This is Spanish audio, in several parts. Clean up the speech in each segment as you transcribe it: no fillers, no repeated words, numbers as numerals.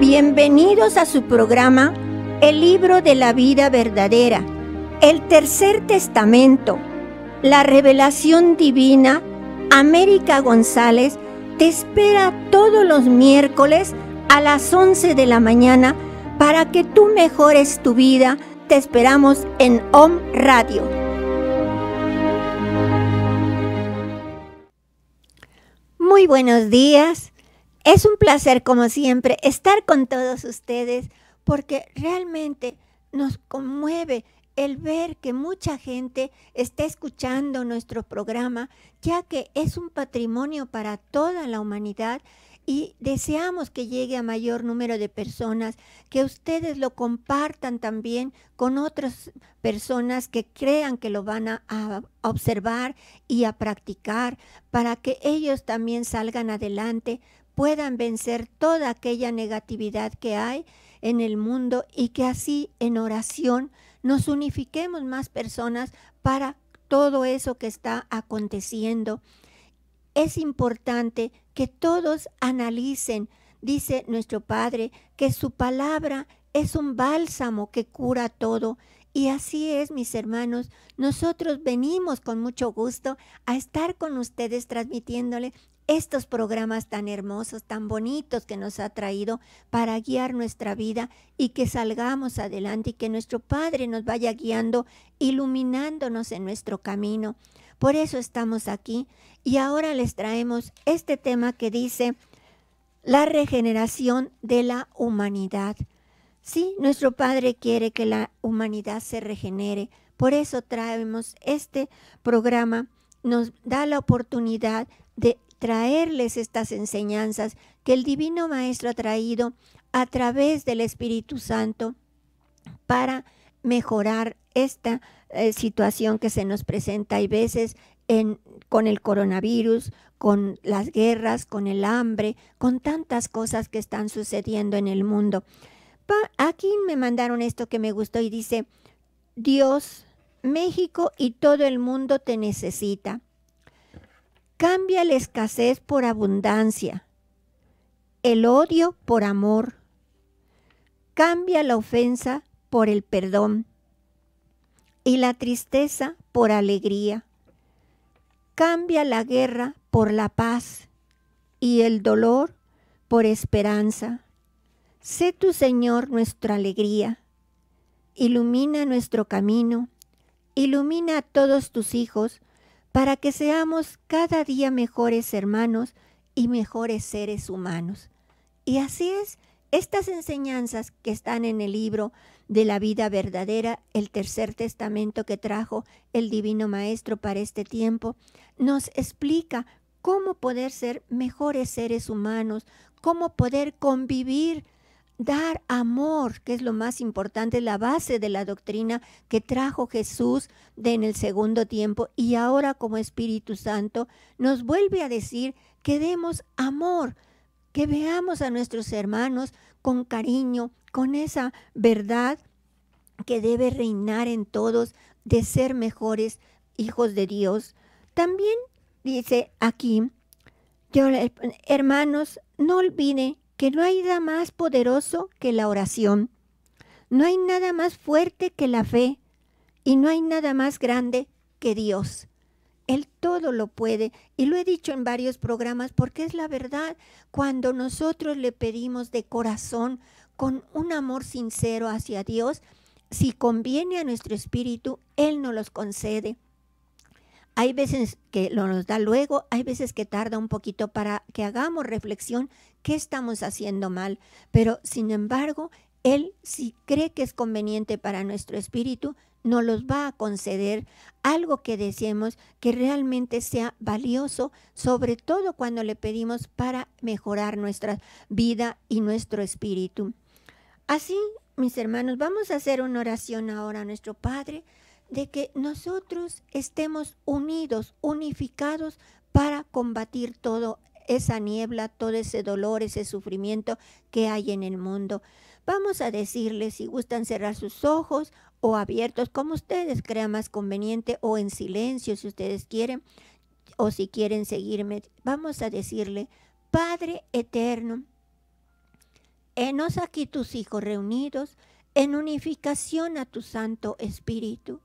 Bienvenidos a su programa El Libro de la Vida Verdadera, el Tercer Testamento, la Revelación Divina. América González te espera todos los miércoles a las 11 de la mañana para que tú mejores tu vida. Te esperamos en Om Radio. Muy buenos días. Es un placer, como siempre, estar con todos ustedes porque realmente nos conmueve el ver que mucha gente está escuchando nuestro programa, ya que es un patrimonio para toda la humanidad y deseamos que llegue a mayor número de personas, que ustedes lo compartan también con otras personas que crean que lo van a observar y a practicar para que ellos también salgan adelante, puedan vencer toda aquella negatividad que hay en el mundo y que así en oración nos unifiquemos más personas para todo eso que está aconteciendo. Es importante que todos analicen, dice nuestro Padre, que su palabra es un bálsamo que cura todo. Y así es, mis hermanos, nosotros venimos con mucho gusto a estar con ustedes transmitiéndoles estos programas tan hermosos, tan bonitos que nos ha traído para guiar nuestra vida y que salgamos adelante y que nuestro Padre nos vaya guiando, iluminándonos en nuestro camino. Por eso estamos aquí y ahora les traemos este tema que dice la regeneración de la humanidad. Sí, nuestro Padre quiere que la humanidad se regenere, por eso traemos este programa, nos da la oportunidad de traerles estas enseñanzas que el Divino Maestro ha traído a través del Espíritu Santo para mejorar esta situación que se nos presenta. Hay veces con el coronavirus, con las guerras, con el hambre, con tantas cosas que están sucediendo en el mundo. Aquí me mandaron esto que me gustó y dice: Dios, México y todo el mundo te necesita. Cambia la escasez por abundancia, el odio por amor. Cambia la ofensa por el perdón y la tristeza por alegría. Cambia la guerra por la paz y el dolor por esperanza. Sé tu Señor nuestra alegría. Ilumina nuestro camino. Ilumina a todos tus hijos para que seamos cada día mejores hermanos y mejores seres humanos. Y así es, estas enseñanzas que están en el libro de la vida verdadera, el Tercer Testamento que trajo el Divino Maestro para este tiempo, nos explica cómo poder ser mejores seres humanos, cómo poder convivir, dar amor, que es lo más importante, la base de la doctrina que trajo Jesús en el segundo tiempo, y ahora como Espíritu Santo nos vuelve a decir que demos amor, que veamos a nuestros hermanos con cariño, con esa verdad que debe reinar en todos de ser mejores hijos de Dios. También dice aquí, hermanos, no olviden que no hay nada más poderoso que la oración, no hay nada más fuerte que la fe y no hay nada más grande que Dios. Él todo lo puede y lo he dicho en varios programas porque es la verdad. Cuando nosotros le pedimos de corazón, con un amor sincero hacia Dios, si conviene a nuestro espíritu, Él nos los concede. Hay veces que lo nos da luego, hay veces que tarda un poquito para que hagamos reflexión qué estamos haciendo mal, pero sin embargo, Él, si cree que es conveniente para nuestro espíritu, nos los va a conceder, algo que deseemos que realmente sea valioso, sobre todo cuando le pedimos para mejorar nuestra vida y nuestro espíritu. Así, mis hermanos, vamos a hacer una oración ahora a nuestro Padre, de que nosotros estemos unidos, unificados para combatir toda esa niebla, todo ese dolor, ese sufrimiento que hay en el mundo. Vamos a decirles, si gustan cerrar sus ojos o abiertos, como ustedes crean más conveniente, o en silencio si ustedes quieren, o si quieren seguirme, vamos a decirle: Padre eterno, Henos aquí tus hijos reunidos en unificación a tu Santo Espíritu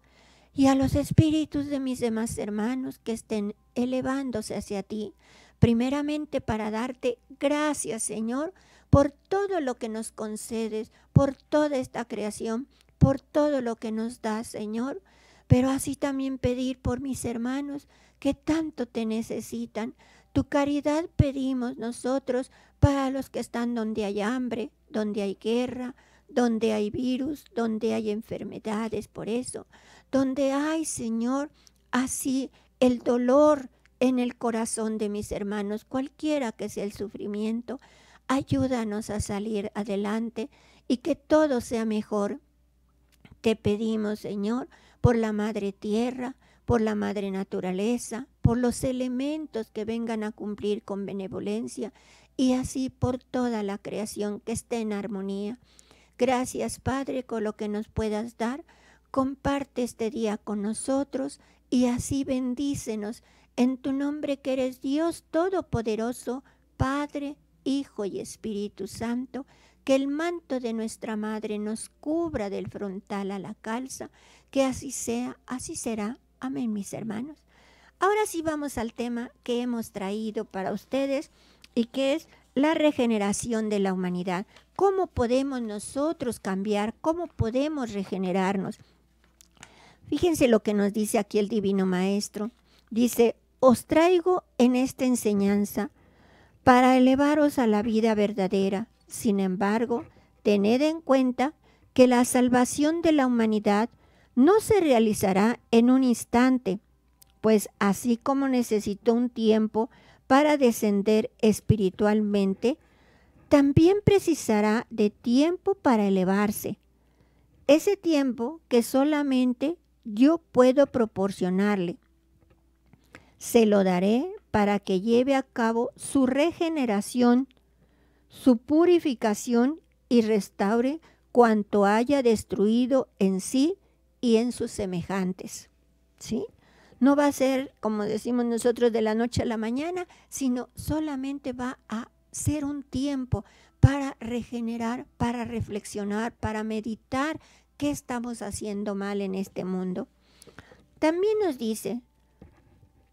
y a los espíritus de mis demás hermanos que estén elevándose hacia ti, primeramente para darte gracias, Señor, por todo lo que nos concedes, por toda esta creación, por todo lo que nos das, Señor, pero así también pedir por mis hermanos que tanto te necesitan. Tu caridad pedimos nosotros para los que están donde hay hambre, donde hay guerra, donde hay virus, donde hay enfermedades, por eso, donde hay, Señor, así el dolor en el corazón de mis hermanos, cualquiera que sea el sufrimiento, ayúdanos a salir adelante y que todo sea mejor. Te pedimos, Señor, por la Madre Tierra, por la Madre Naturaleza, por los elementos que vengan a cumplir con benevolencia y así por toda la creación que esté en armonía. Gracias, Padre, con lo que nos puedas dar. Comparte este día con nosotros y así bendícenos en tu nombre que eres Dios Todopoderoso, Padre, Hijo y Espíritu Santo. Que el manto de nuestra Madre nos cubra del frontal a la calza, que así sea, así será. Amén, mis hermanos. Ahora sí vamos al tema que hemos traído para ustedes y que es la regeneración de la humanidad. ¿Cómo podemos nosotros cambiar? ¿Cómo podemos regenerarnos? Fíjense lo que nos dice aquí el Divino Maestro. Dice, os traigo en esta enseñanza para elevaros a la vida verdadera. Sin embargo, tened en cuenta que la salvación de la humanidad no se realizará en un instante, pues así como necesitó un tiempo para descender espiritualmente, también precisará de tiempo para elevarse. Ese tiempo que solamente yo puedo proporcionarle. Se lo daré para que lleve a cabo su regeneración, su purificación y restaure cuanto haya destruido en sí y en sus semejantes. ¿Sí? No va a ser, como decimos nosotros, de la noche a la mañana, sino solamente va a ser un tiempo para regenerar, para reflexionar, para meditar qué estamos haciendo mal en este mundo. También nos dice,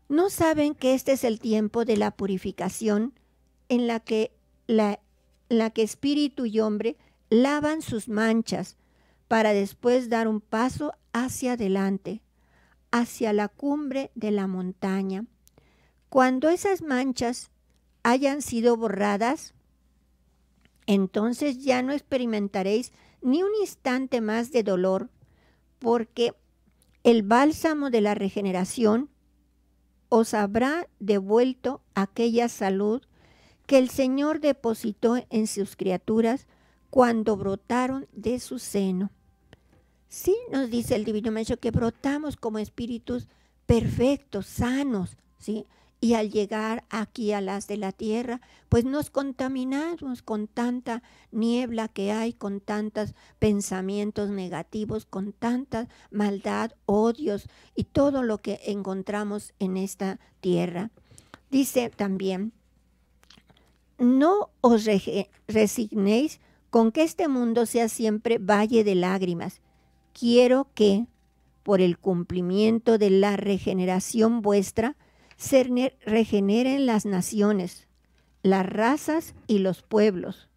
¿no saben que este es el tiempo de la purificación en la que espíritu y hombre lavan sus manchas para después dar un paso hacia adelante, hacia la cumbre de la montaña? Cuando esas manchas hayan sido borradas, entonces ya no experimentaréis ni un instante más de dolor, porque el bálsamo de la regeneración os habrá devuelto aquella salud que el Señor depositó en sus criaturas cuando brotaron de su seno. Sí, nos dice el Divino Maestro que brotamos como espíritus perfectos, sanos, ¿sí? Y al llegar aquí a las de la tierra, pues nos contaminamos con tanta niebla que hay, con tantos pensamientos negativos, con tanta maldad, odios y todo lo que encontramos en esta tierra. Dice también, no os resignéis con que este mundo sea siempre valle de lágrimas. Quiero que, por el cumplimiento de la regeneración vuestra, se regeneren las naciones, las razas y los pueblos.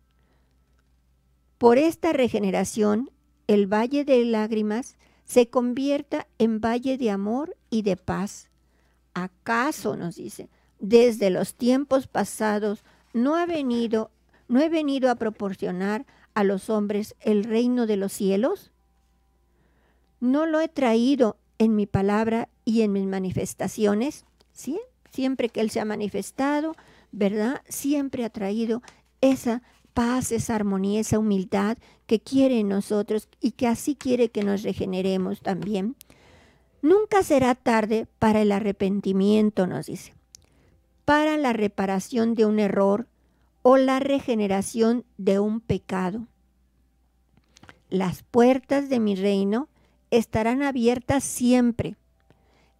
Por esta regeneración, el valle de lágrimas se convierta en valle de amor y de paz. ¿Acaso, nos dice, desde los tiempos pasados no he venido a proporcionar a los hombres el reino de los cielos? ¿No lo he traído en mi palabra y en mis manifestaciones? ¿Sí? Siempre que Él se ha manifestado, ¿verdad? Siempre ha traído esa paz, esa armonía, esa humildad que quiere en nosotros y que así quiere que nos regeneremos también. Nunca será tarde para el arrepentimiento, nos dice, para la reparación de un error o la regeneración de un pecado. Las puertas de mi reino estarán abiertas siempre,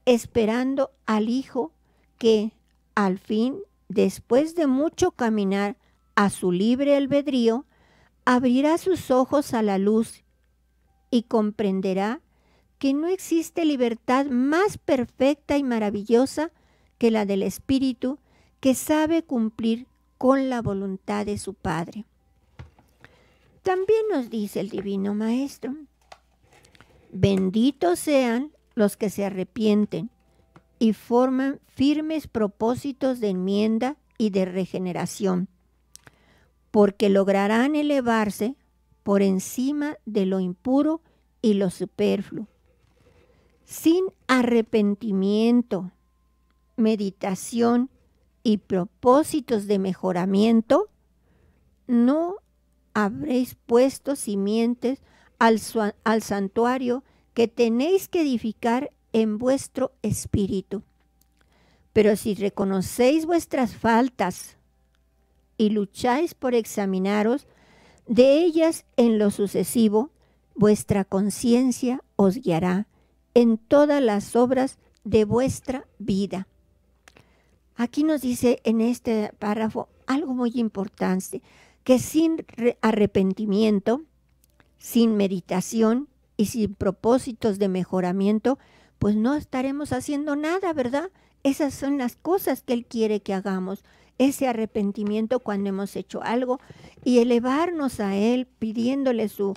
esperando al Hijo que, al fin, después de mucho caminar a su libre albedrío, abrirá sus ojos a la luz y comprenderá que no existe libertad más perfecta y maravillosa que la del espíritu que sabe cumplir con la voluntad de su Padre. También nos dice el Divino Maestro: benditos sean los que se arrepienten y forman firmes propósitos de enmienda y de regeneración, porque lograrán elevarse por encima de lo impuro y lo superfluo. Sin arrepentimiento, meditación y propósitos de mejoramiento, no habréis puesto simientes al santuario que tenéis que edificar en vuestro espíritu. Pero si reconocéis vuestras faltas y lucháis por examinaros de ellas en lo sucesivo, vuestra conciencia os guiará en todas las obras de vuestra vida. Aquí nos dice en este párrafo algo muy importante, que sin arrepentimiento, sin meditación y sin propósitos de mejoramiento, pues no estaremos haciendo nada, ¿verdad? Esas son las cosas que Él quiere que hagamos. Ese arrepentimiento cuando hemos hecho algo y elevarnos a Él pidiéndole su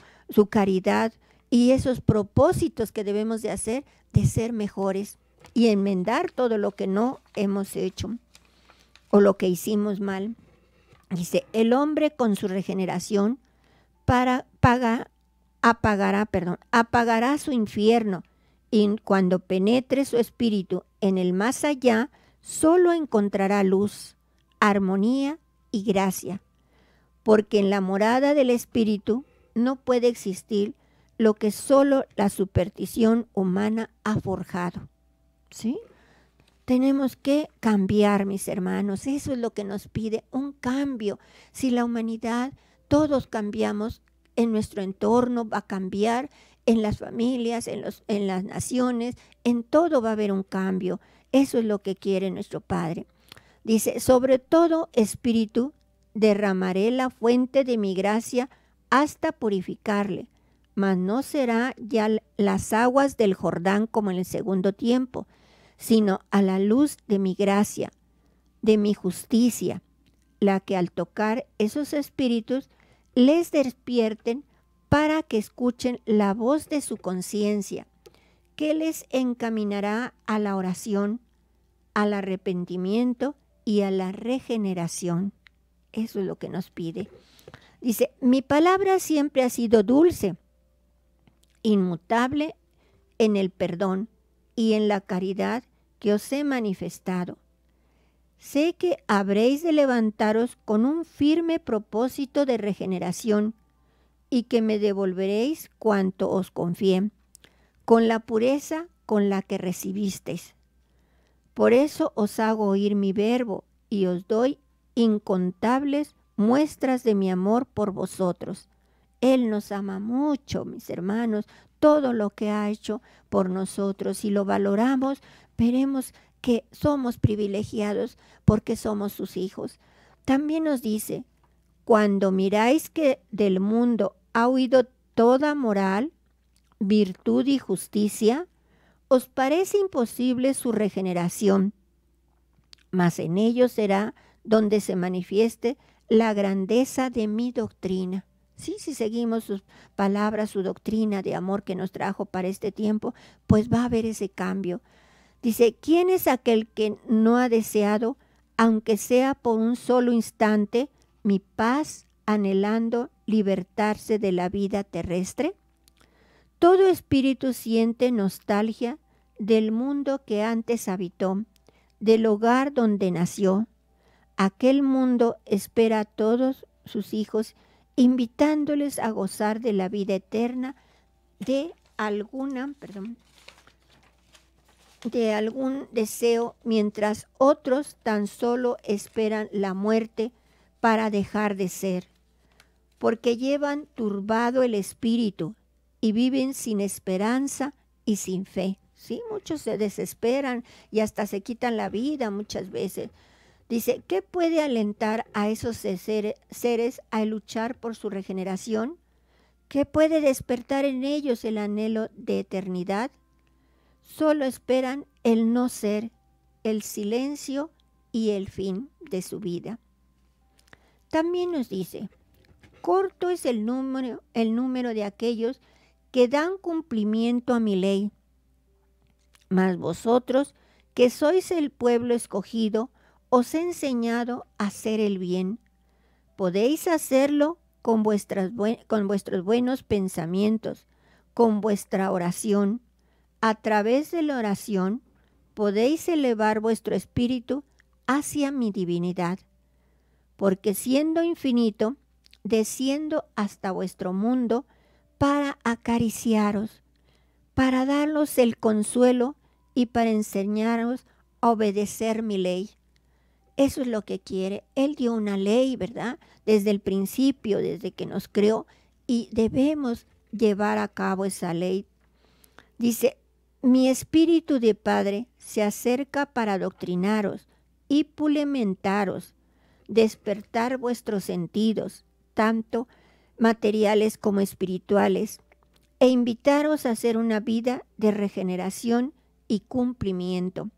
caridad y esos propósitos que debemos de hacer de ser mejores y enmendar todo lo que no hemos hecho o lo que hicimos mal. Dice, el hombre con su regeneración apagará su infierno, y cuando penetre su espíritu en el más allá, solo encontrará luz, armonía y gracia, porque en la morada del espíritu no puede existir lo que solo la superstición humana ha forjado. ¿Sí? Tenemos que cambiar, mis hermanos. Eso es lo que nos pide, un cambio. Si la humanidad, todos cambiamos, en nuestro entorno va a cambiar, en las familias, en las naciones, en todo va a haber un cambio. Eso es lo que quiere nuestro Padre. Dice, sobre todo espíritu, derramaré la fuente de mi gracia hasta purificarle, mas no será ya las aguas del Jordán como en el segundo tiempo, sino a la luz de mi gracia, de mi justicia, la que al tocar esos espíritus les despierten para que escuchen la voz de su conciencia, que les encaminará a la oración, al arrepentimiento y a la regeneración. Eso es lo que nos pide. Dice, mi palabra siempre ha sido dulce, inmutable en el perdón y en la caridad que os he manifestado. Sé que habréis de levantaros con un firme propósito de regeneración y que me devolveréis cuanto os confié, con la pureza con la que recibisteis. Por eso os hago oír mi verbo y os doy incontables muestras de mi amor por vosotros. Él nos ama mucho, mis hermanos, todo lo que ha hecho por nosotros. Si lo valoramos, veremos que somos privilegiados porque somos sus hijos. También nos dice, cuando miráis que del mundo ha huido toda moral, virtud y justicia, os parece imposible su regeneración, mas en ello será donde se manifieste la grandeza de mi doctrina. Sí, si seguimos sus palabras, su doctrina de amor que nos trajo para este tiempo, pues va a haber ese cambio. Dice, ¿quién es aquel que no ha deseado, aunque sea por un solo instante, mi paz, anhelando libertarse de la vida terrestre? Todo espíritu siente nostalgia del mundo que antes habitó, del hogar donde nació. Aquel mundo espera a todos sus hijos, invitándoles a gozar de la vida eterna de algún deseo, mientras otros tan solo esperan la muerte para dejar de ser, porque llevan turbado el espíritu y viven sin esperanza y sin fe. Sí, muchos se desesperan y hasta se quitan la vida muchas veces. Dice, ¿qué puede alentar a esos seres a luchar por su regeneración? ¿Qué puede despertar en ellos el anhelo de eternidad? Solo esperan el no ser, el silencio y el fin de su vida. También nos dice, corto es el número de aquellos que dan cumplimiento a mi ley. Mas vosotros, que sois el pueblo escogido, os he enseñado a hacer el bien. Podéis hacerlo con vuestros buenos pensamientos, con vuestra oración. A través de la oración podéis elevar vuestro espíritu hacia mi divinidad. Porque siendo infinito, desciendo hasta vuestro mundo para acariciaros, para daros el consuelo y para enseñaros a obedecer mi ley. Eso es lo que quiere. Él dio una ley, ¿verdad? Desde el principio, desde que nos creó, y debemos llevar a cabo esa ley. Dice, mi espíritu de Padre se acerca para adoctrinaros y pulimentaros, despertar vuestros sentidos, tanto materiales como espirituales, e invitaros a hacer una vida de regeneración y cumplimiento.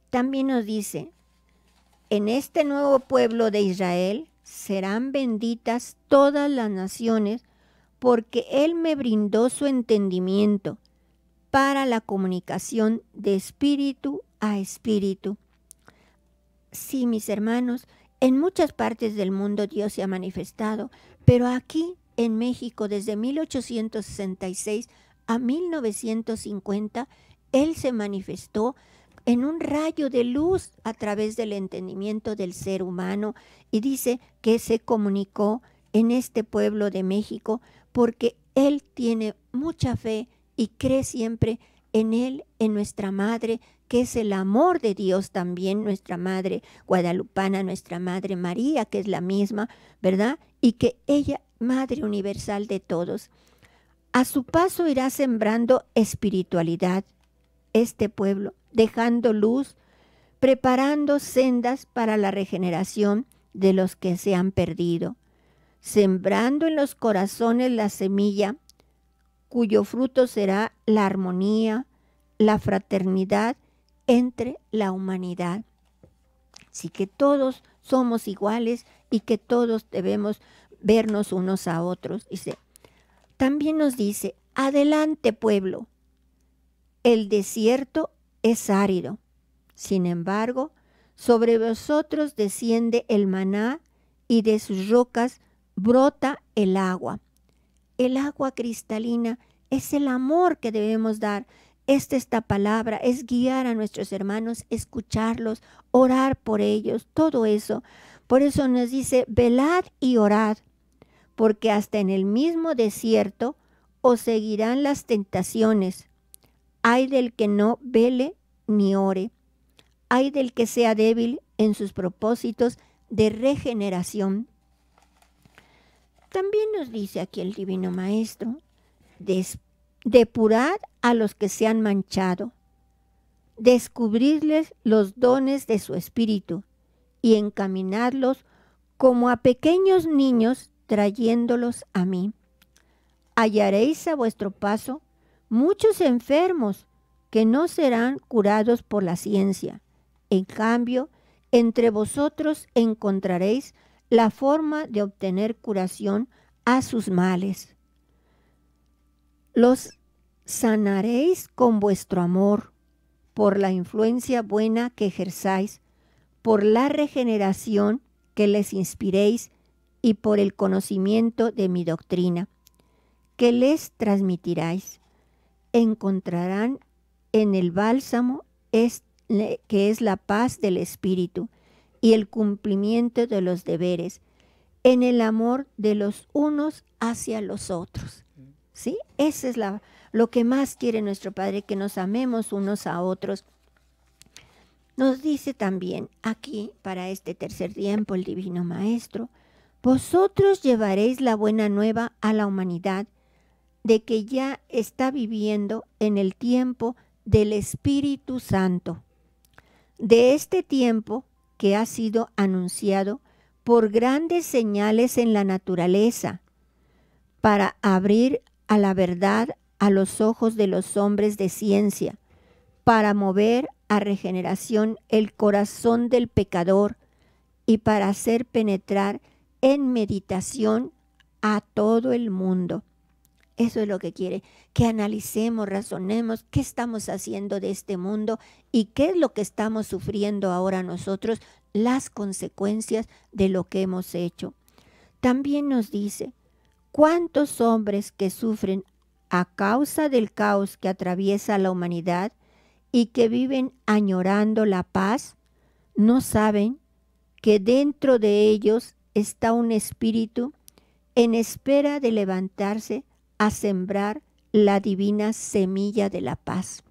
También nos dice, en este nuevo pueblo de Israel serán benditas todas las naciones, porque Él me brindó su entendimiento para la comunicación de espíritu a espíritu. Sí, mis hermanos, en muchas partes del mundo Dios se ha manifestado, pero aquí en México desde 1866 a 1950, Él se manifestó en un rayo de luz a través del entendimiento del ser humano, y dice que se comunicó en este pueblo de México porque Él tiene mucha fe y cree siempre en Él, en nuestra Madre, que es el amor de Dios también, nuestra Madre guadalupana, nuestra Madre María, que es la misma, ¿verdad? Y que ella, Madre universal de todos. A su paso irá sembrando espiritualidad este pueblo, dejando luz, preparando sendas para la regeneración de los que se han perdido, sembrando en los corazones la semilla, cuyo fruto será la armonía, la fraternidad entre la humanidad. Así que todos somos iguales y que todos debemos vernos unos a otros. También nos dice, adelante pueblo, el desierto es árido, sin embargo, sobre vosotros desciende el maná y de sus rocas brota el agua. El agua cristalina es el amor que debemos dar. Esta palabra es guiar a nuestros hermanos, escucharlos, orar por ellos, todo eso. Por eso nos dice, velad y orad, porque hasta en el mismo desierto os seguirán las tentaciones. Ay del que no vele ni ore. Ay del que sea débil en sus propósitos de regeneración. También nos dice aquí el Divino Maestro, depurad a los que se han manchado, descubrirles los dones de su espíritu y encaminarlos como a pequeños niños trayéndolos a mí. Hallaréis a vuestro paso muchos enfermos que no serán curados por la ciencia. En cambio, entre vosotros encontraréis la forma de obtener curación a sus males. Los sanaréis con vuestro amor, por la influencia buena que ejerzáis, por la regeneración que les inspiréis y por el conocimiento de mi doctrina, que les transmitiráis. Encontrarán en el bálsamo que es la paz del espíritu y el cumplimiento de los deberes, en el amor de los unos hacia los otros. ¿Sí? Eso es lo que más quiere nuestro Padre, que nos amemos unos a otros. Nos dice también aquí, para este tercer tiempo, el Divino Maestro, vosotros llevaréis la buena nueva a la humanidad de que ya está viviendo en el tiempo del Espíritu Santo. De este tiempo que ha sido anunciado por grandes señales en la naturaleza, para abrir a la verdad a los ojos de los hombres de ciencia, para mover a regeneración el corazón del pecador y para hacer penetrar en meditación a todo el mundo. Eso es lo que quiere, que analicemos, razonemos qué estamos haciendo de este mundo y qué es lo que estamos sufriendo ahora nosotros, las consecuencias de lo que hemos hecho. También nos dice, ¿cuántos hombres que sufren a causa del caos que atraviesa la humanidad y que viven añorando la paz, no saben que dentro de ellos está un espíritu en espera de levantarse a sembrar la divina semilla de la paz?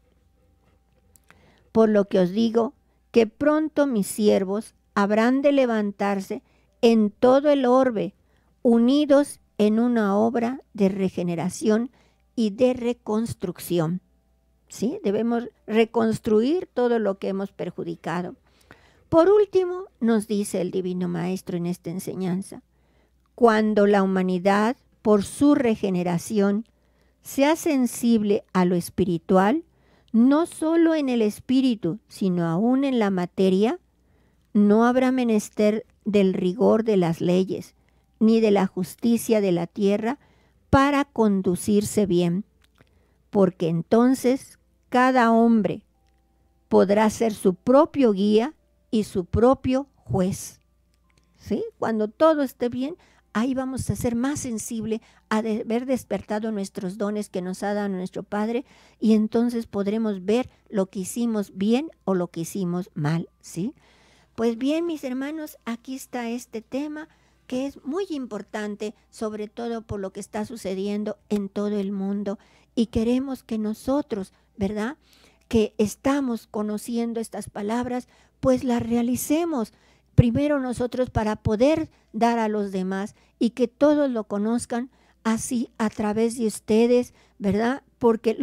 Por lo que os digo que pronto mis siervos habrán de levantarse en todo el orbe, unidos en una obra de regeneración y de reconstrucción. ¿Sí? Debemos reconstruir todo lo que hemos perjudicado. Por último, nos dice el Divino Maestro en esta enseñanza, cuando la humanidad, por su regeneración, sea sensible a lo espiritual, no solo en el espíritu, sino aún en la materia, no habrá menester del rigor de las leyes, ni de la justicia de la tierra, para conducirse bien, porque entonces cada hombre podrá ser su propio guía y su propio juez. ¿Sí? Cuando todo esté bien, ahí vamos a ser más sensibles a haber despertado nuestros dones que nos ha dado nuestro Padre, y entonces podremos ver lo que hicimos bien o lo que hicimos mal. ¿Sí? Pues bien, mis hermanos, aquí está este tema que es muy importante, sobre todo por lo que está sucediendo en todo el mundo, y queremos que nosotros, ¿verdad?, que estamos conociendo estas palabras, pues las realicemos primero nosotros para poder dar a los demás y que todos lo conozcan así a través de ustedes, ¿verdad? Porque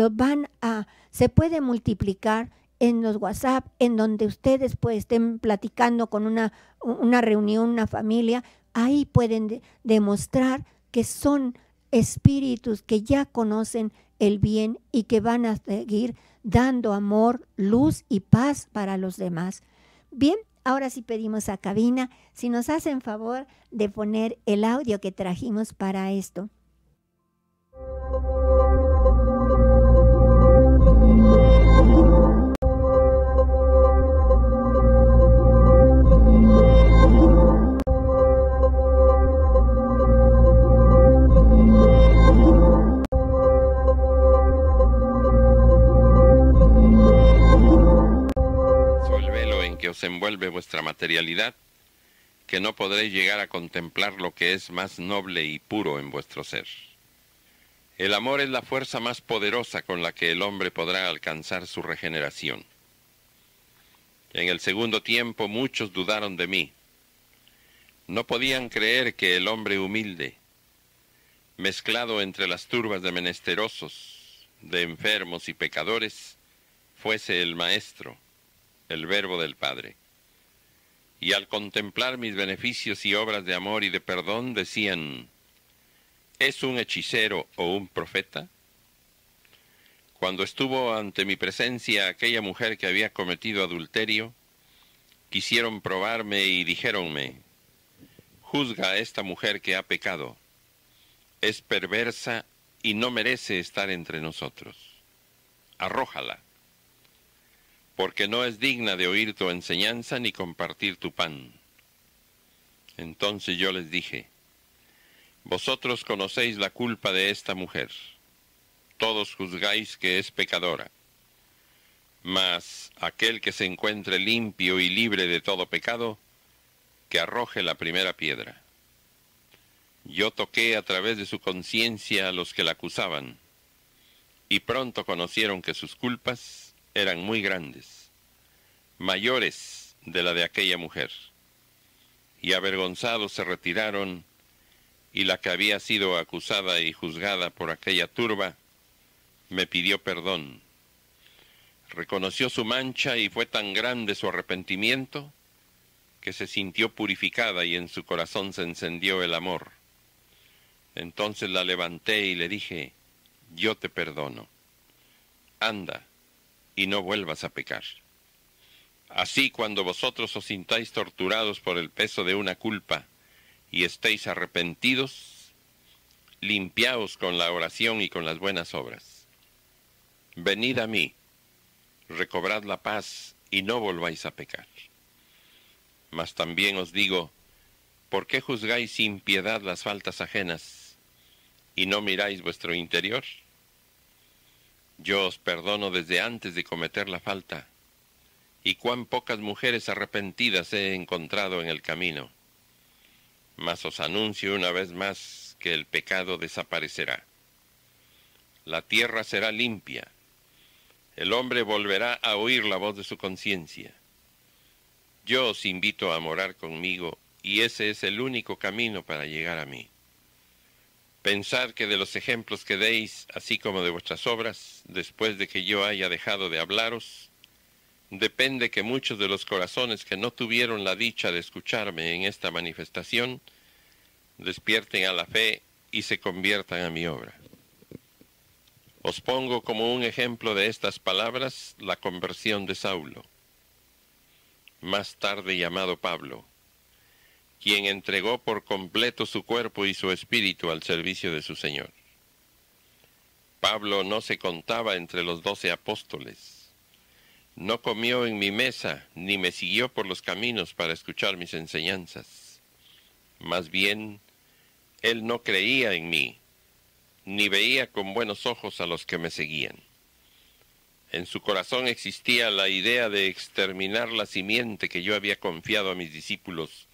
se puede multiplicar en los WhatsApp, en donde ustedes pues estén platicando con una reunión, una familia, ahí pueden demostrar que son espíritus que ya conocen el bien y que van a seguir dando amor, luz y paz para los demás. Bien, ahora sí pedimos a cabina si nos hacen favor de poner el audio que trajimos para esto. Os envuelve vuestra materialidad, que no podréis llegar a contemplar lo que es más noble y puro en vuestro ser. El amor es la fuerza más poderosa con la que el hombre podrá alcanzar su regeneración. En el segundo tiempo muchos dudaron de mí. No podían creer que el hombre humilde, mezclado entre las turbas de menesterosos, de enfermos y pecadores, fuese el Maestro, el Verbo del Padre. Y al contemplar mis beneficios y obras de amor y de perdón, decían, ¿es un hechicero o un profeta? Cuando estuvo ante mi presencia aquella mujer que había cometido adulterio, quisieron probarme y dijéronme, juzga a esta mujer que ha pecado, es perversa y no merece estar entre nosotros. Arrójala, porque no es digna de oír tu enseñanza ni compartir tu pan. Entonces yo les dije, vosotros conocéis la culpa de esta mujer, todos juzgáis que es pecadora, mas aquel que se encuentre limpio y libre de todo pecado, que arroje la primera piedra. Yo toqué a través de su conciencia a los que la acusaban, y pronto conocieron que sus culpas eran muy grandes, mayores de la de aquella mujer, y avergonzados se retiraron, y la que había sido acusada y juzgada por aquella turba, me pidió perdón. Reconoció su mancha y fue tan grande su arrepentimiento, que se sintió purificada y en su corazón se encendió el amor. Entonces la levanté y le dije: yo te perdono. Anda y no vuelvas a pecar. Así, cuando vosotros os sintáis torturados por el peso de una culpa y estéis arrepentidos, limpiaos con la oración y con las buenas obras. Venid a mí, recobrad la paz y no volváis a pecar. Mas también os digo: ¿por qué juzgáis sin piedad las faltas ajenas y no miráis vuestro interior? Yo os perdono desde antes de cometer la falta, y cuán pocas mujeres arrepentidas he encontrado en el camino. Mas os anuncio una vez más que el pecado desaparecerá. La tierra será limpia. El hombre volverá a oír la voz de su conciencia. Yo os invito a morar conmigo, y ese es el único camino para llegar a mí. Pensad que de los ejemplos que deis, así como de vuestras obras, después de que yo haya dejado de hablaros, depende que muchos de los corazones que no tuvieron la dicha de escucharme en esta manifestación, despierten a la fe y se conviertan a mi obra. Os pongo como un ejemplo de estas palabras la conversión de Saulo, más tarde llamado Pablo, quien entregó por completo su cuerpo y su espíritu al servicio de su Señor. Pablo no se contaba entre los 12 apóstoles. No comió en mi mesa, ni me siguió por los caminos para escuchar mis enseñanzas. Más bien, él no creía en mí, ni veía con buenos ojos a los que me seguían. En su corazón existía la idea de exterminar la simiente que yo había confiado a mis discípulos,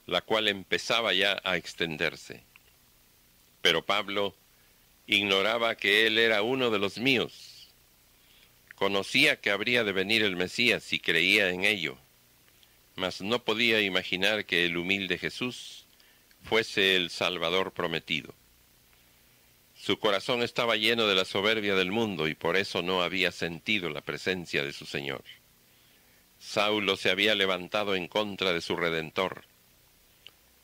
la cual empezaba ya a extenderse. Pero Pablo ignoraba que él era uno de los míos. Conocía que habría de venir el Mesías y creía en ello, mas no podía imaginar que el humilde Jesús fuese el Salvador prometido. Su corazón estaba lleno de la soberbia del mundo y por eso no había sentido la presencia de su Señor. Saulo se había levantado en contra de su Redentor.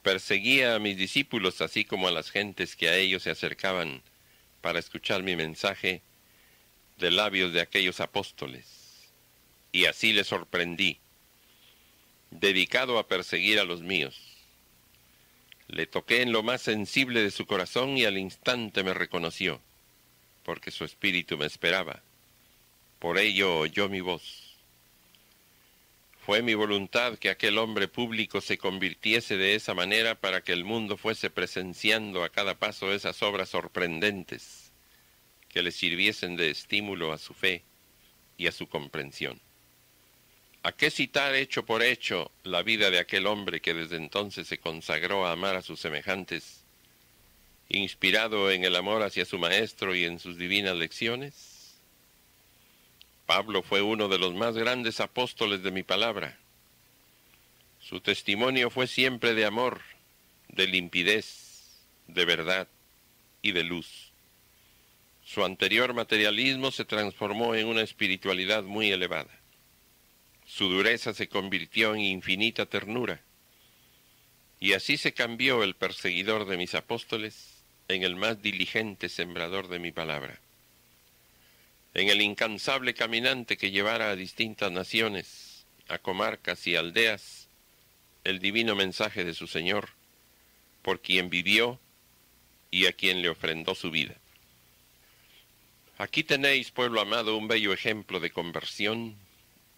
Perseguía a mis discípulos así como a las gentes que a ellos se acercaban para escuchar mi mensaje de labios de aquellos apóstoles. Y así le sorprendí, dedicado a perseguir a los míos. Le toqué en lo más sensible de su corazón y al instante me reconoció, porque su espíritu me esperaba. Por ello oyó mi voz. Fue mi voluntad que aquel hombre público se convirtiese de esa manera para que el mundo fuese presenciando a cada paso esas obras sorprendentes que le sirviesen de estímulo a su fe y a su comprensión. ¿A qué citar hecho por hecho la vida de aquel hombre que desde entonces se consagró a amar a sus semejantes, inspirado en el amor hacia su maestro y en sus divinas lecciones? Pablo fue uno de los más grandes apóstoles de mi palabra. Su testimonio fue siempre de amor, de limpidez, de verdad y de luz. Su anterior materialismo se transformó en una espiritualidad muy elevada. Su dureza se convirtió en infinita ternura. Y así se cambió el perseguidor de mis apóstoles en el más diligente sembrador de mi palabra. En el incansable caminante que llevara a distintas naciones, a comarcas y aldeas, el divino mensaje de su Señor, por quien vivió y a quien le ofrendó su vida. Aquí tenéis, pueblo amado, un bello ejemplo de conversión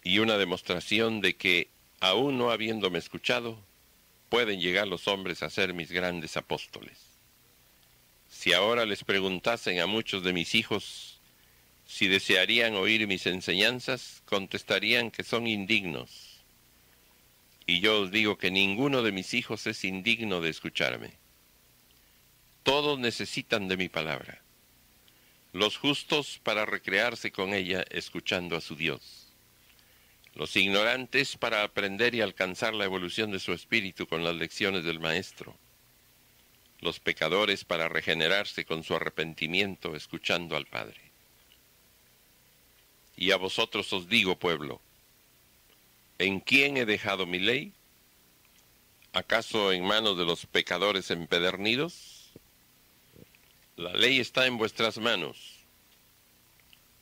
y una demostración de que, aún no habiéndome escuchado, pueden llegar los hombres a ser mis grandes apóstoles. Si ahora les preguntasen a muchos de mis hijos si desearían oír mis enseñanzas, contestarían que son indignos. Y yo os digo que ninguno de mis hijos es indigno de escucharme. Todos necesitan de mi palabra. Los justos para recrearse con ella escuchando a su Dios. Los ignorantes para aprender y alcanzar la evolución de su espíritu con las lecciones del Maestro. Los pecadores para regenerarse con su arrepentimiento escuchando al Padre. Y a vosotros os digo, pueblo, ¿en quién he dejado mi ley? ¿Acaso en manos de los pecadores empedernidos? La ley está en vuestras manos.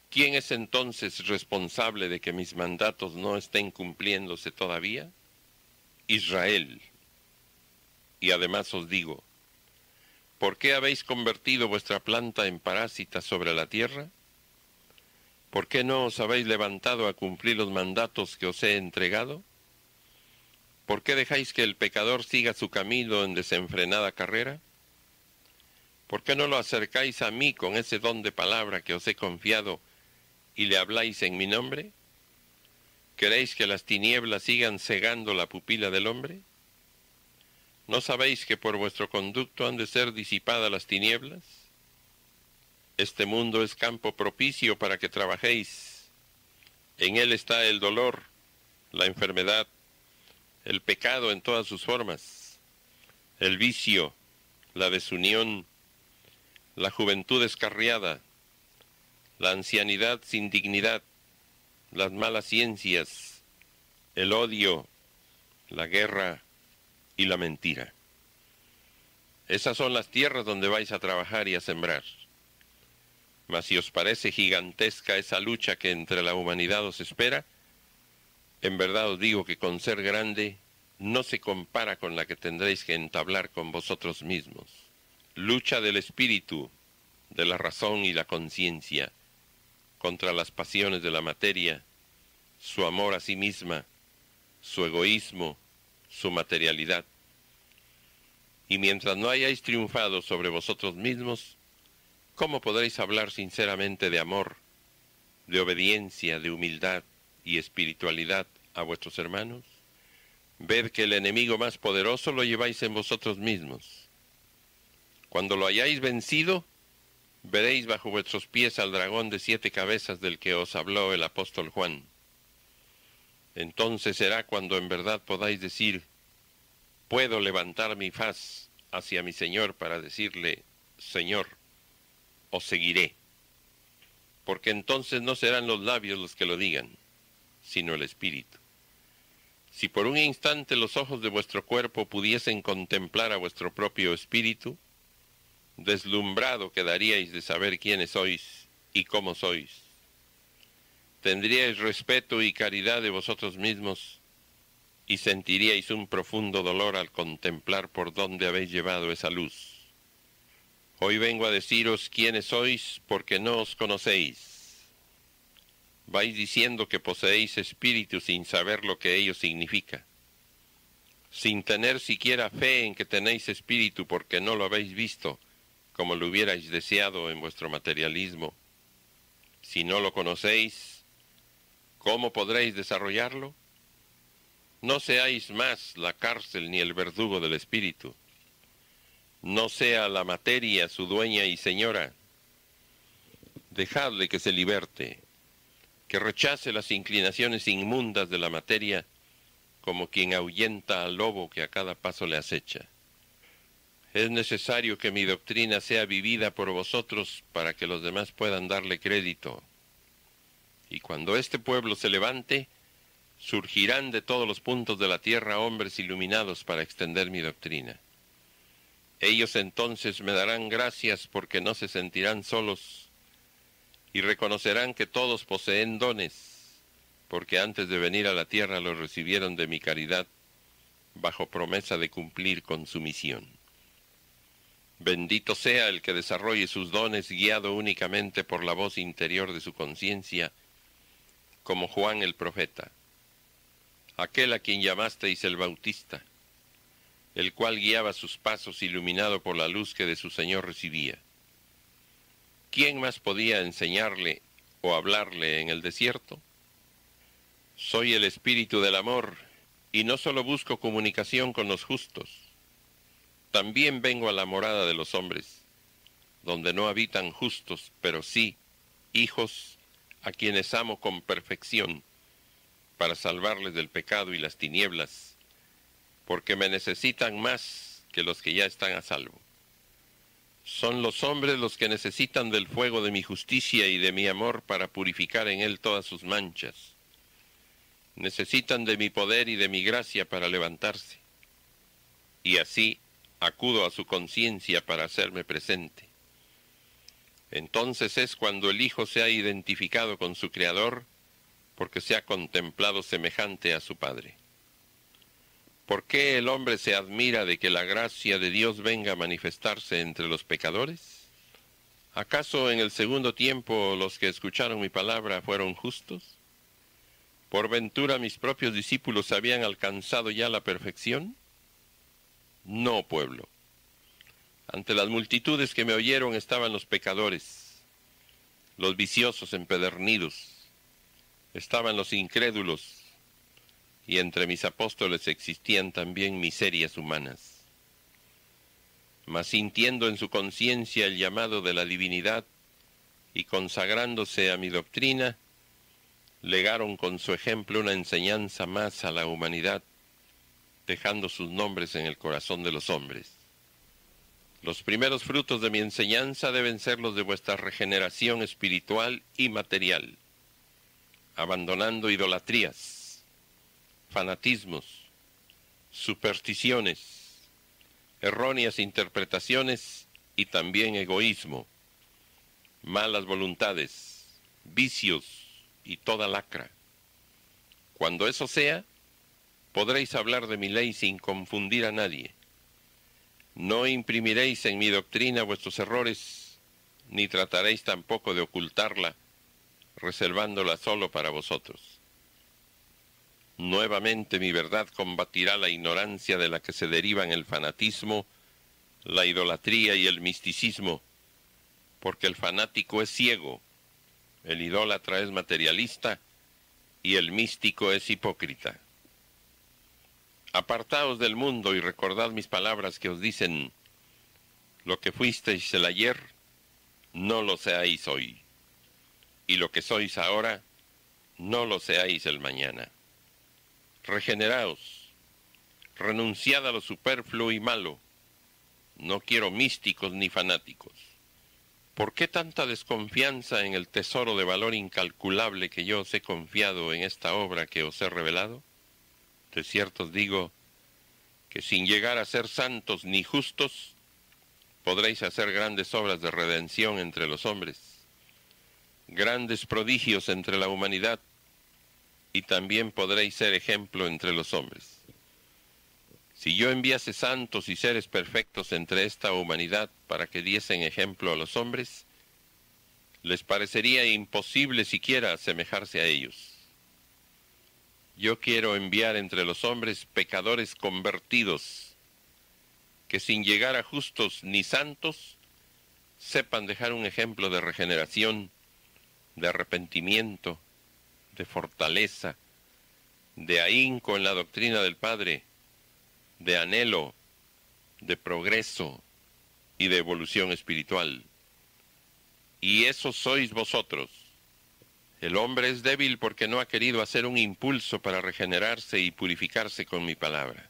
¿Quién es entonces responsable de que mis mandatos no estén cumpliéndose todavía? Israel. Y además os digo, ¿por qué habéis convertido vuestra planta en parásita sobre la tierra? ¿Por qué no os habéis levantado a cumplir los mandatos que os he entregado? ¿Por qué dejáis que el pecador siga su camino en desenfrenada carrera? ¿Por qué no lo acercáis a mí con ese don de palabra que os he confiado y le habláis en mi nombre? ¿Queréis que las tinieblas sigan cegando la pupila del hombre? ¿No sabéis que por vuestro conducto han de ser disipadas las tinieblas? Este mundo es campo propicio para que trabajéis. En él está el dolor, la enfermedad, el pecado en todas sus formas, el vicio, la desunión, la juventud descarriada, la ancianidad sin dignidad, las malas ciencias, el odio, la guerra y la mentira. Esas son las tierras donde vais a trabajar y a sembrar. Mas si os parece gigantesca esa lucha que entre la humanidad os espera, en verdad os digo que con ser grande no se compara con la que tendréis que entablar con vosotros mismos. Lucha del espíritu, de la razón y la conciencia, contra las pasiones de la materia, su amor a sí misma, su egoísmo, su materialidad. Y mientras no hayáis triunfado sobre vosotros mismos, ¿cómo podréis hablar sinceramente de amor, de obediencia, de humildad y espiritualidad a vuestros hermanos? Ved que el enemigo más poderoso lo lleváis en vosotros mismos. Cuando lo hayáis vencido, veréis bajo vuestros pies al dragón de 7 cabezas del que os habló el apóstol Juan. Entonces será cuando en verdad podáis decir, puedo levantar mi faz hacia mi Señor para decirle, Señor, os seguiré. Porque entonces no serán los labios los que lo digan, sino el Espíritu. Si por un instante los ojos de vuestro cuerpo pudiesen contemplar a vuestro propio espíritu, deslumbrado quedaríais de saber quiénes sois y cómo sois. Tendríais respeto y caridad de vosotros mismos y sentiríais un profundo dolor al contemplar por dónde habéis llevado esa luz. Hoy vengo a deciros quiénes sois porque no os conocéis. Vais diciendo que poseéis espíritu sin saber lo que ello significa, sin tener siquiera fe en que tenéis espíritu porque no lo habéis visto como lo hubierais deseado en vuestro materialismo. Si no lo conocéis, ¿cómo podréis desarrollarlo? No seáis más la cárcel ni el verdugo del espíritu. No sea la materia su dueña y señora. Dejadle que se liberte, que rechace las inclinaciones inmundas de la materia, como quien ahuyenta al lobo que a cada paso le acecha. Es necesario que mi doctrina sea vivida por vosotros para que los demás puedan darle crédito. Y cuando este pueblo se levante, surgirán de todos los puntos de la tierra hombres iluminados para extender mi doctrina. Ellos entonces me darán gracias porque no se sentirán solos y reconocerán que todos poseen dones, porque antes de venir a la tierra los recibieron de mi caridad, bajo promesa de cumplir con su misión. Bendito sea el que desarrolle sus dones guiado únicamente por la voz interior de su conciencia, como Juan el profeta, aquel a quien llamasteis el Bautista, el cual guiaba sus pasos iluminado por la luz que de su Señor recibía. ¿Quién más podía enseñarle o hablarle en el desierto? Soy el espíritu del amor, y no solo busco comunicación con los justos, también vengo a la morada de los hombres, donde no habitan justos, pero sí hijos a quienes amo con perfección, para salvarles del pecado y las tinieblas, porque me necesitan más que los que ya están a salvo. Son los hombres los que necesitan del fuego de mi justicia y de mi amor para purificar en él todas sus manchas. Necesitan de mi poder y de mi gracia para levantarse. y así acudo a su conciencia para hacerme presente. Entonces es cuando el Hijo se ha identificado con su Creador, porque se ha contemplado semejante a su Padre. ¿Por qué el hombre se admira de que la gracia de Dios venga a manifestarse entre los pecadores? ¿Acaso en el segundo tiempo los que escucharon mi palabra fueron justos? ¿Por ventura mis propios discípulos habían alcanzado ya la perfección? No, pueblo. Ante las multitudes que me oyeron estaban los pecadores, los viciosos empedernidos, estaban los incrédulos, y entre mis apóstoles existían también miserias humanas. Mas sintiendo en su conciencia el llamado de la divinidad y consagrándose a mi doctrina, legaron con su ejemplo una enseñanza más a la humanidad, dejando sus nombres en el corazón de los hombres. Los primeros frutos de mi enseñanza deben ser los de vuestra regeneración espiritual y material, abandonando idolatrías, fanatismos, supersticiones, erróneas interpretaciones y también egoísmo, malas voluntades, vicios y toda lacra. Cuando eso sea, podréis hablar de mi ley sin confundir a nadie. No imprimiréis en mi doctrina vuestros errores, ni trataréis tampoco de ocultarla, reservándola solo para vosotros. Nuevamente mi verdad combatirá la ignorancia de la que se derivan el fanatismo, la idolatría y el misticismo, porque el fanático es ciego, el idólatra es materialista y el místico es hipócrita. Apartaos del mundo y recordad mis palabras que os dicen: lo que fuisteis el ayer, no lo seáis hoy, y lo que sois ahora, no lo seáis el mañana. Regeneraos, renunciad a lo superfluo y malo. No quiero místicos ni fanáticos. ¿Por qué tanta desconfianza en el tesoro de valor incalculable que yo os he confiado en esta obra que os he revelado? De cierto os digo que sin llegar a ser santos ni justos, podréis hacer grandes obras de redención entre los hombres, grandes prodigios entre la humanidad, y también podréis ser ejemplo entre los hombres. Si yo enviase santos y seres perfectos entre esta humanidad para que diesen ejemplo a los hombres, les parecería imposible siquiera asemejarse a ellos. Yo quiero enviar entre los hombres pecadores convertidos, que sin llegar a justos ni santos, sepan dejar un ejemplo de regeneración, de arrepentimiento, de fortaleza, de ahínco en la doctrina del Padre, de anhelo, de progreso y de evolución espiritual. Y esos sois vosotros. El hombre es débil porque no ha querido hacer un impulso para regenerarse y purificarse con mi palabra.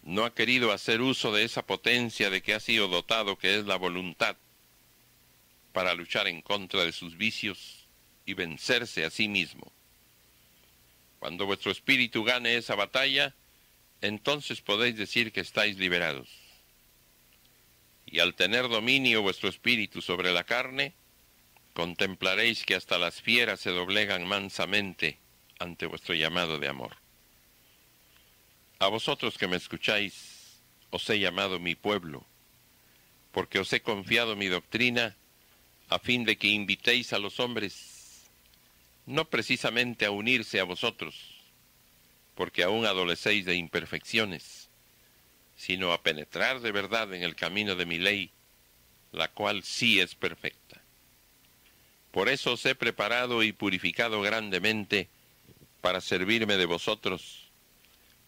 No ha querido hacer uso de esa potencia de que ha sido dotado, que es la voluntad, para luchar en contra de sus vicios y vencerse a sí mismo. Cuando vuestro espíritu gane esa batalla, entonces podéis decir que estáis liberados. Y al tener dominio vuestro espíritu sobre la carne, contemplaréis que hasta las fieras se doblegan mansamente ante vuestro llamado de amor. A vosotros que me escucháis, os he llamado mi pueblo, porque os he confiado mi doctrina, a fin de que invitéis a los hombres, no precisamente a unirse a vosotros, porque aún adolecéis de imperfecciones, sino a penetrar de verdad en el camino de mi ley, la cual sí es perfecta. Por eso os he preparado y purificado grandemente para servirme de vosotros,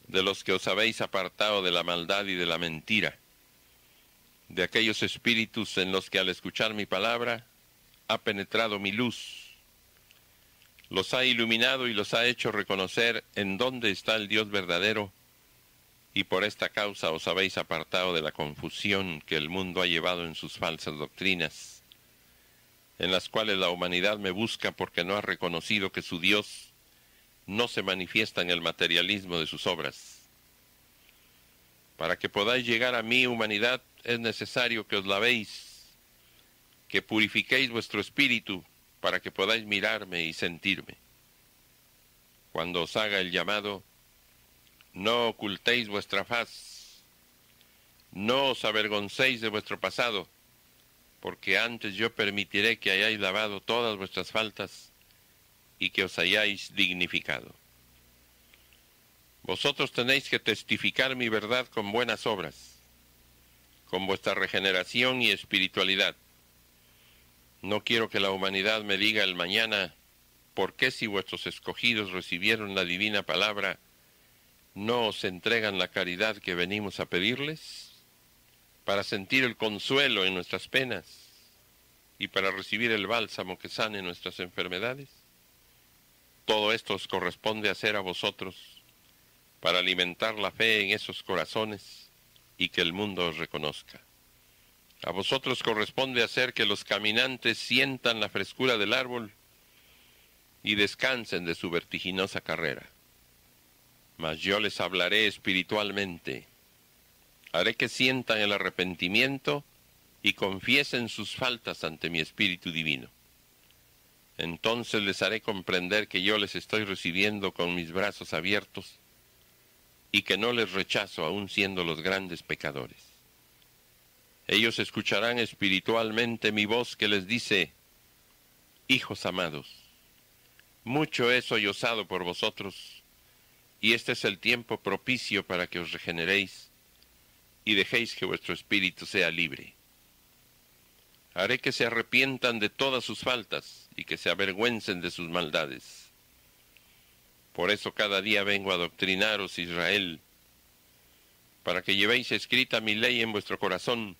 de los que os habéis apartado de la maldad y de la mentira, de aquellos espíritus en los que al escuchar mi palabra ha penetrado mi luz, los ha iluminado y los ha hecho reconocer en dónde está el Dios verdadero, y por esta causa os habéis apartado de la confusión que el mundo ha llevado en sus falsas doctrinas, en las cuales la humanidad me busca porque no ha reconocido que su Dios no se manifiesta en el materialismo de sus obras. Para que podáis llegar a mí, humanidad, es necesario que os lavéis, que purifiquéis vuestro espíritu, para que podáis mirarme y sentirme. Cuando os haga el llamado, no ocultéis vuestra faz, no os avergoncéis de vuestro pasado, porque antes yo permitiré que hayáis lavado todas vuestras faltas y que os hayáis dignificado. Vosotros tenéis que testificar mi verdad con buenas obras, con vuestra regeneración y espiritualidad. No quiero que la humanidad me diga el mañana, ¿por qué si vuestros escogidos recibieron la divina palabra, no os entregan la caridad que venimos a pedirles? Para sentir el consuelo en nuestras penas y para recibir el bálsamo que sane nuestras enfermedades. Todo esto os corresponde hacer a vosotros para alimentar la fe en esos corazones y que el mundo os reconozca. A vosotros corresponde hacer que los caminantes sientan la frescura del árbol y descansen de su vertiginosa carrera. Mas yo les hablaré espiritualmente. Haré que sientan el arrepentimiento y confiesen sus faltas ante mi Espíritu Divino. Entonces les haré comprender que yo les estoy recibiendo con mis brazos abiertos y que no les rechazo aun siendo los grandes pecadores. Ellos escucharán espiritualmente mi voz que les dice: hijos amados, mucho he sollozado por vosotros, y este es el tiempo propicio para que os regeneréis y dejéis que vuestro espíritu sea libre. Haré que se arrepientan de todas sus faltas y que se avergüencen de sus maldades. Por eso cada día vengo a adoctrinaros, Israel, para que llevéis escrita mi ley en vuestro corazón.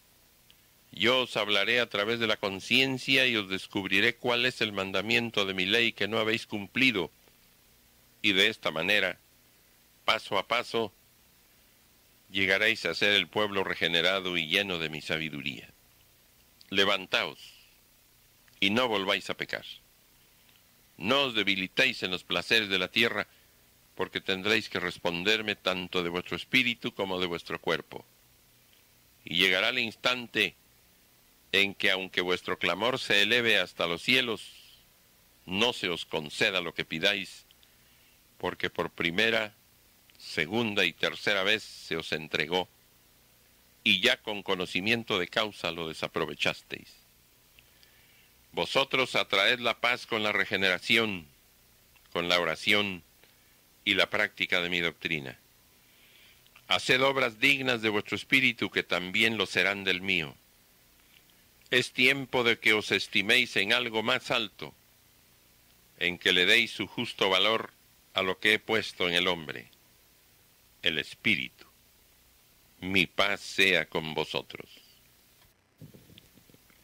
Yo os hablaré a través de la conciencia y os descubriré cuál es el mandamiento de mi ley que no habéis cumplido, y de esta manera, paso a paso, llegaréis a ser el pueblo regenerado y lleno de mi sabiduría. Levantaos, y no volváis a pecar. No os debilitéis en los placeres de la tierra, porque tendréis que responderme tanto de vuestro espíritu como de vuestro cuerpo. Y llegará el instante en que, aunque vuestro clamor se eleve hasta los cielos, no se os conceda lo que pidáis, porque por primera, segunda y tercera vez se os entregó, y ya con conocimiento de causa lo desaprovechasteis. Vosotros atraed la paz con la regeneración, con la oración y la práctica de mi doctrina. Haced obras dignas de vuestro espíritu, que también lo serán del mío. Es tiempo de que os estiméis en algo más alto, en que le deis su justo valor a lo que he puesto en el hombre, el espíritu. Mi paz sea con vosotros.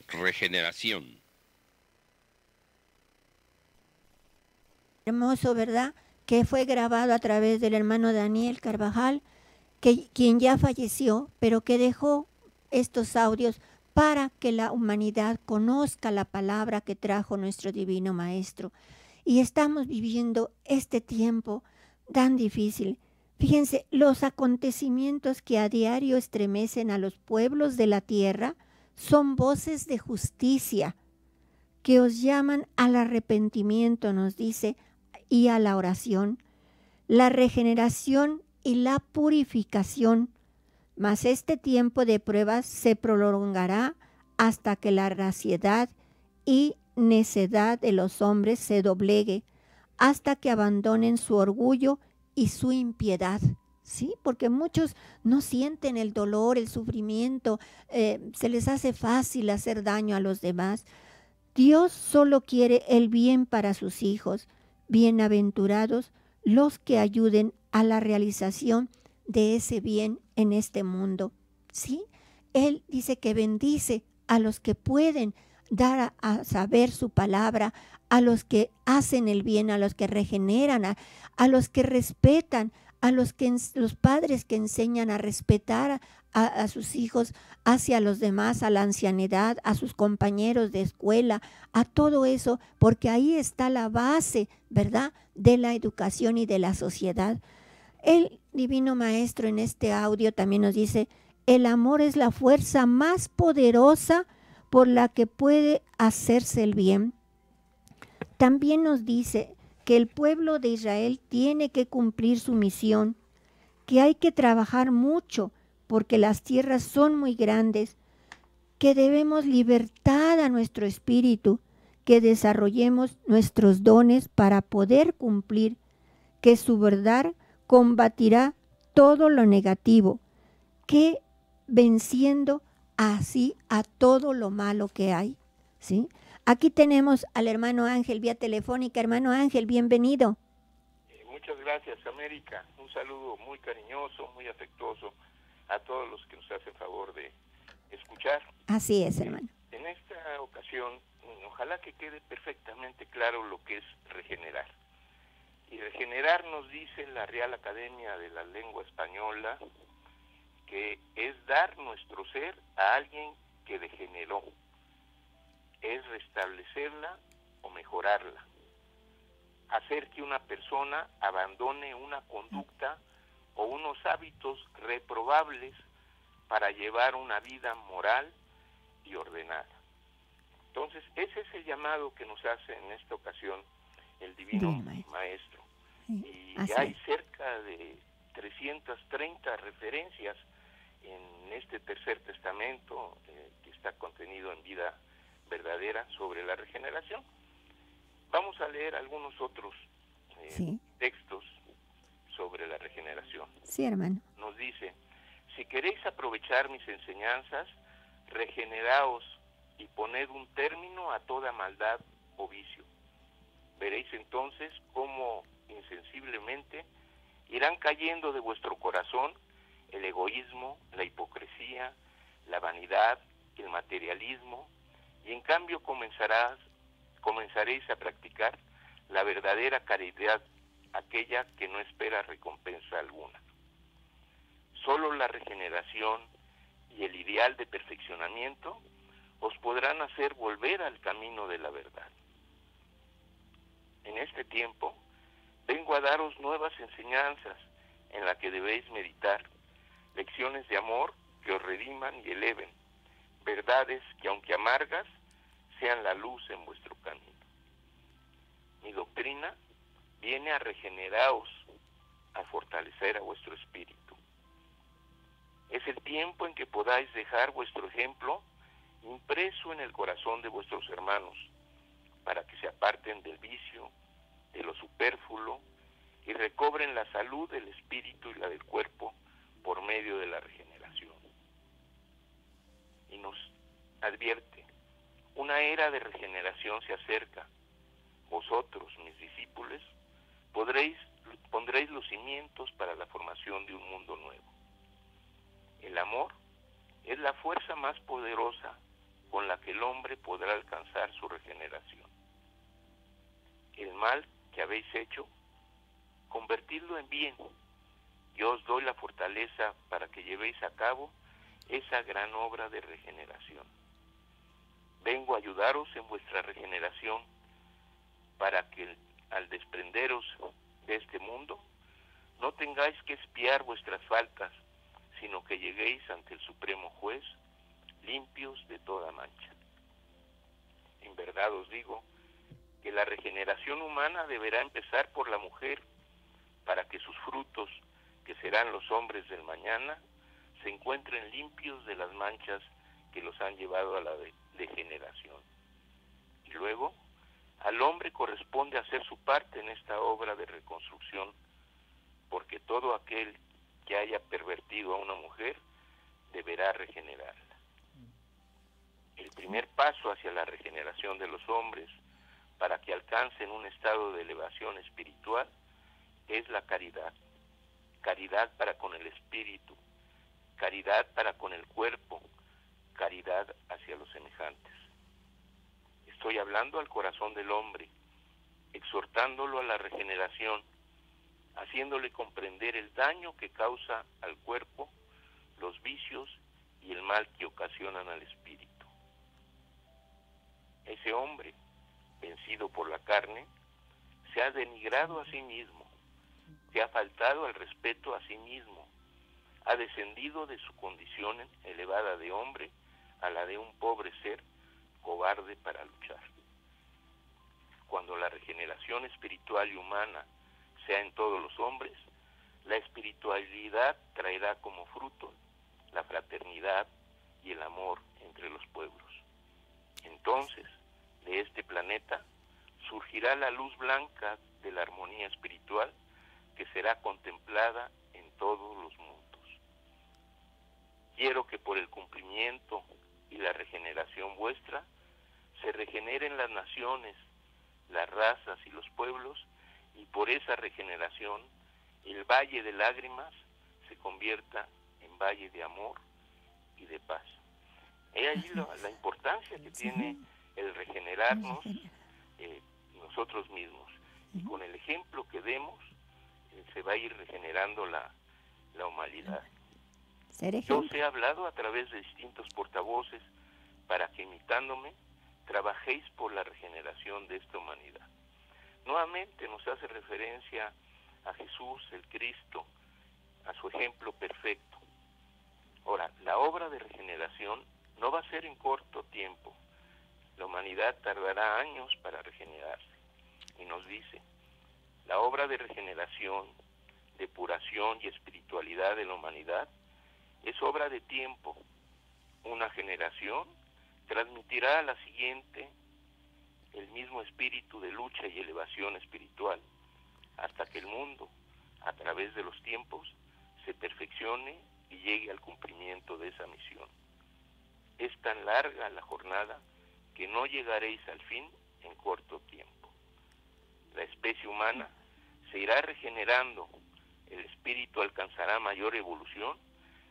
Regeneración. Hermoso, ¿verdad? Que fue grabado a través del hermano Daniel Carvajal, quien ya falleció, pero que dejó estos audios para que la humanidad conozca la palabra que trajo nuestro Divino Maestro. Y estamos viviendo este tiempo tan difícil. Fíjense, los acontecimientos que a diario estremecen a los pueblos de la tierra son voces de justicia que os llaman al arrepentimiento, nos dice, y a la oración, la regeneración y la purificación. Mas este tiempo de pruebas se prolongará hasta que la raciedad y necedad de los hombres se doblegue, hasta que abandonen su orgullo y su impiedad. ¿Sí? Porque muchos no sienten el dolor, el sufrimiento, se les hace fácil hacer daño a los demás. Dios solo quiere el bien para sus hijos. Bienaventurados los que ayuden a la realización de ese bien en este mundo. ¿Sí? Él dice que bendice a los que pueden dar a saber su palabra, a los que hacen el bien, a los que regeneran, a los que respetan, a los padres que enseñan a respetar a sus hijos hacia los demás, a la ancianidad, a sus compañeros de escuela, a todo eso, porque ahí está la base, ¿verdad?, de la educación y de la sociedad. El Divino Maestro en este audio también nos dice, el amor es la fuerza más poderosa por la que puede hacerse el bien. También nos dice que el pueblo de Israel tiene que cumplir su misión, que hay que trabajar mucho porque las tierras son muy grandes, que debemos libertad a nuestro espíritu, que desarrollemos nuestros dones para poder cumplir, que su verdad combatirá todo lo negativo, que venciendo así a todo lo malo que hay, ¿sí? Aquí tenemos al hermano Ángel vía telefónica. Hermano Ángel, bienvenido. Muchas gracias, América. Un saludo muy cariñoso, muy afectuoso a todos los que nos hacen favor de escuchar. Así es, hermano. En esta ocasión, ojalá que quede perfectamente claro lo que es regenerar. Y regenerar nos dice la Real Academia de la Lengua Española que es dar nuestro ser a alguien que degeneró, es restablecerla o mejorarla, hacer que una persona abandone una conducta o unos hábitos reprobables para llevar una vida moral y ordenada. Entonces, ese es el llamado que nos hace en esta ocasión el Divino Maestro. Y hay cerca de 330 referencias en este tercer testamento que está contenido en Vida Verdadera sobre la regeneración. Vamos a leer algunos otros textos sobre la regeneración. Sí, hermano. Nos dice, si queréis aprovechar mis enseñanzas, regeneraos y poned un término a toda maldad o vicio. Veréis entonces cómo insensiblemente irán cayendo de vuestro corazón el egoísmo, la hipocresía, la vanidad, el materialismo, y en cambio comenzaréis a practicar la verdadera caridad, aquella que no espera recompensa alguna. Solo la regeneración y el ideal de perfeccionamiento os podrán hacer volver al camino de la verdad. En este tiempo vengo a daros nuevas enseñanzas en las que debéis meditar, lecciones de amor que os rediman y eleven, verdades que aunque amargas, sean la luz en vuestro camino. Mi doctrina viene a regeneraros, a fortalecer a vuestro espíritu. Es el tiempo en que podáis dejar vuestro ejemplo impreso en el corazón de vuestros hermanos, para que se aparten del vicio, de lo superfluo, y recobren la salud del espíritu y la del cuerpo por medio de la regeneración. Y nos advierte, una era de regeneración se acerca. Vosotros, mis discípulos, pondréis los cimientos para la formación de un mundo nuevo. El amor es la fuerza más poderosa con la que el hombre podrá alcanzar su regeneración. El mal que habéis hecho, convertidlo en bien. Yo os doy la fortaleza para que llevéis a cabo esa gran obra de regeneración. Vengo a ayudaros en vuestra regeneración para que al desprenderos de este mundo no tengáis que expiar vuestras faltas, sino que lleguéis ante el Supremo Juez limpios de toda mancha. En verdad os digo que la regeneración humana deberá empezar por la mujer para que sus frutos, que serán los hombres del mañana, se encuentren limpios de las manchas que los han llevado a la degeneración. Y luego, al hombre corresponde hacer su parte en esta obra de reconstrucción, porque todo aquel que haya pervertido a una mujer deberá regenerarla. El primer paso hacia la regeneración de los hombres, para que alcancen un estado de elevación espiritual, es la caridad. Caridad para con el espíritu, caridad para con el cuerpo, caridad hacia los semejantes. Estoy hablando al corazón del hombre, exhortándolo a la regeneración, haciéndole comprender el daño que causa al cuerpo, los vicios y el mal que ocasionan al espíritu. Ese hombre, vencido por la carne, se ha denigrado a sí mismo, que ha faltado al respeto a sí mismo, ha descendido de su condición elevada de hombre a la de un pobre ser cobarde para luchar. Cuando la regeneración espiritual y humana sea en todos los hombres, la espiritualidad traerá como fruto la fraternidad y el amor entre los pueblos. Entonces, de este planeta surgirá la luz blanca de la armonía espiritual que será contemplada en todos los mundos. Quiero que por el cumplimiento y la regeneración vuestra se regeneren las naciones, las razas y los pueblos, y por esa regeneración el valle de lágrimas se convierta en valle de amor y de paz. He ahí la importancia que tiene el regenerarnos nosotros mismos. Y con el ejemplo que demos, se va a ir regenerando la humanidad. Yo os he hablado a través de distintos portavoces para que, imitándome, trabajéis por la regeneración de esta humanidad. Nuevamente nos hace referencia a Jesús, el Cristo, a su ejemplo perfecto. Ahora, la obra de regeneración no va a ser en corto tiempo. La humanidad tardará años para regenerarse. Y nos dice, la obra de regeneración, depuración y espiritualidad de la humanidad es obra de tiempo. Una generación transmitirá a la siguiente el mismo espíritu de lucha y elevación espiritual, hasta que el mundo, a través de los tiempos, se perfeccione y llegue al cumplimiento de esa misión. Es tan larga la jornada que no llegaréis al fin en corto tiempo. La especie humana se irá regenerando, el espíritu alcanzará mayor evolución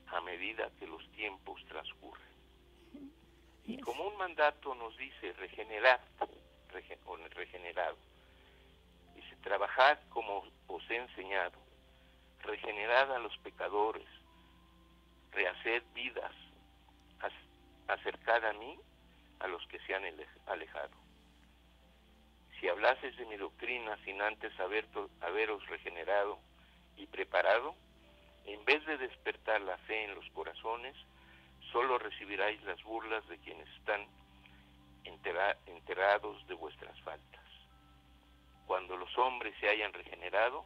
a medida que los tiempos transcurren. Y como un mandato nos dice regenerad, o regenerado, dice trabajad como os he enseñado, regenerad a los pecadores, rehaced vidas, acercad a mí a los que se han alejado. Si hablases de mi doctrina sin antes haberos regenerado y preparado, en vez de despertar la fe en los corazones, solo recibiráis las burlas de quienes están enterados de vuestras faltas. Cuando los hombres se hayan regenerado,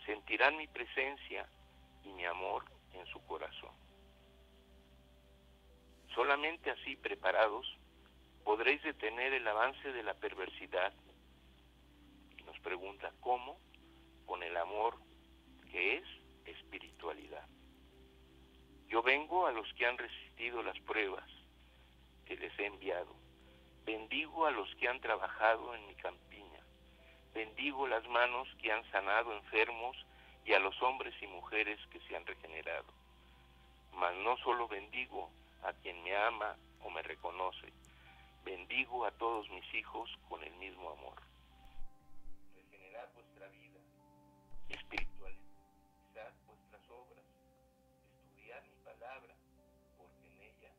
sentirán mi presencia y mi amor en su corazón. Solamente así preparados podréis detener el avance de la perversidad. Y nos pregunta, ¿cómo? Con el amor que es espiritualidad. Yo vengo a los que han resistido las pruebas que les he enviado. Bendigo a los que han trabajado en mi campiña. Bendigo las manos que han sanado enfermos y a los hombres y mujeres que se han regenerado. Mas no solo bendigo a quien me ama o me reconoce, bendigo a todos mis hijos con el mismo amor. Regenerad vuestra vida, espiritualizad vuestras obras, estudiad mi palabra, porque en ella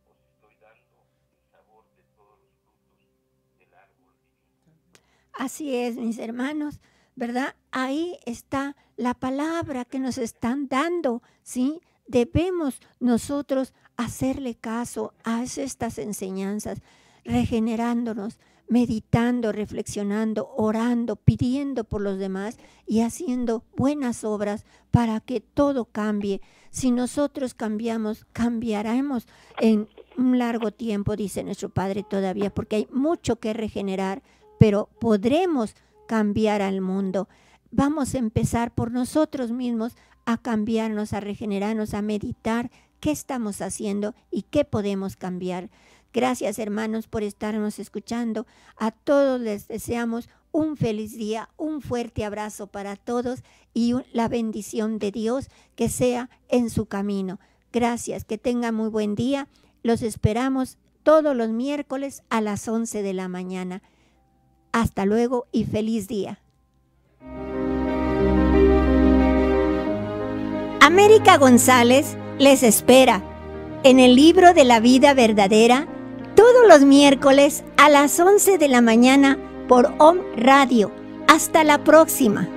os estoy dando el sabor de todos los frutos del árbol divino. Así es, mis hermanos, ¿verdad? Ahí está la palabra que nos están dando, ¿sí? Debemos nosotros hacerle caso a estas enseñanzas, regenerándonos, meditando, reflexionando, orando, pidiendo por los demás y haciendo buenas obras para que todo cambie. Si nosotros cambiamos, cambiaremos en un largo tiempo, dice nuestro Padre todavía, porque hay mucho que regenerar, pero podremos cambiar al mundo. Vamos a empezar por nosotros mismos a cambiarnos, a regenerarnos, a meditar qué estamos haciendo y qué podemos cambiar. Gracias, hermanos, por estarnos escuchando. A todos les deseamos un feliz día, un fuerte abrazo para todos y la bendición de Dios que sea en su camino. Gracias, que tengan muy buen día. Los esperamos todos los miércoles a las 11 de la mañana. Hasta luego y feliz día. América González les espera en el libro de la vida verdadera todos los miércoles a las 11 de la mañana por Om Radio. Hasta la próxima.